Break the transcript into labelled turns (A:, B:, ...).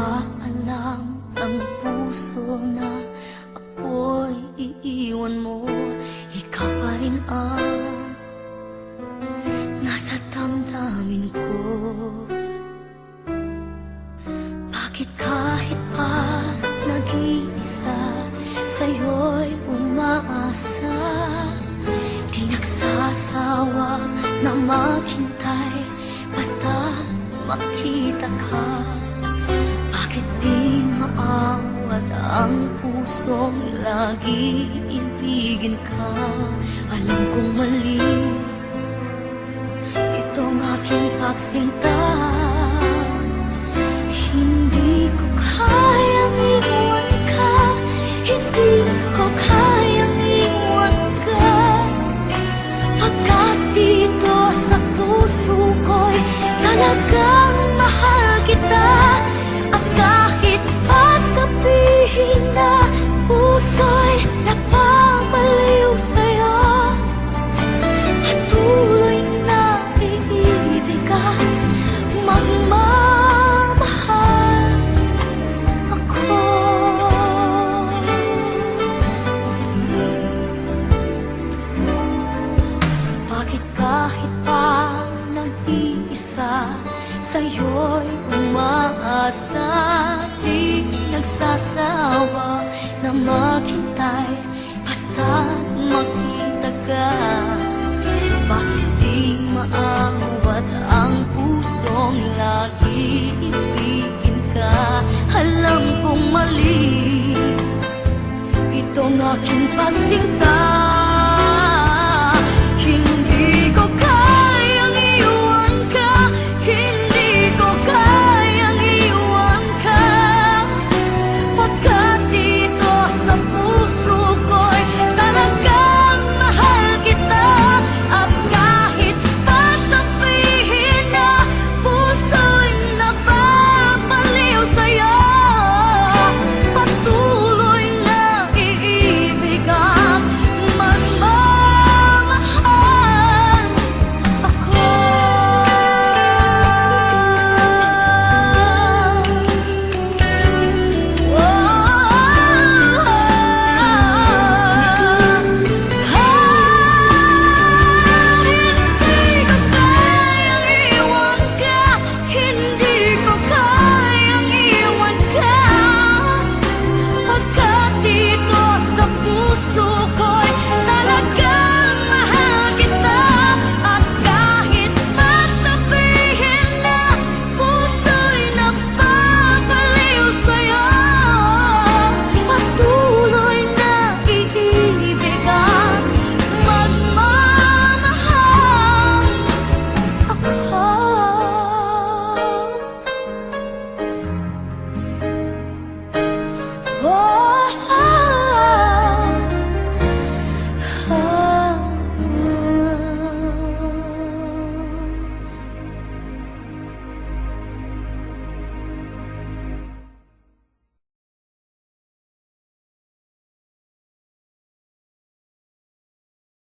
A: ba alam ng puso na ako'y iiwan mo? Ikaw pa rin ang nasa damdamin ko. Bakit kahit pa nag-iisa, sa'yo'y umaasa, di nagsasawa na maghintay basta makita ka. Bakit di maawat ang pusong lagi ibigin ka? Alam kong mali itong aking pagsinta. Hindi ko kayang iwan ka, hindi ko kayang iwan ka. Pagkat dito sa puso ko'y talagang mahal kita. At kahit pa sabihin na puso'y napapaliw sa'yo, patuloy na iibig at magmamahal ako. Bakit kahit pa nag-iisa, sa'yo'y umaasa, di nagsasawa na maghintay basta makita ka. Bakit di maawat ang pusong lagi ibigin ka? Alam kong mali itong aking pagsinta.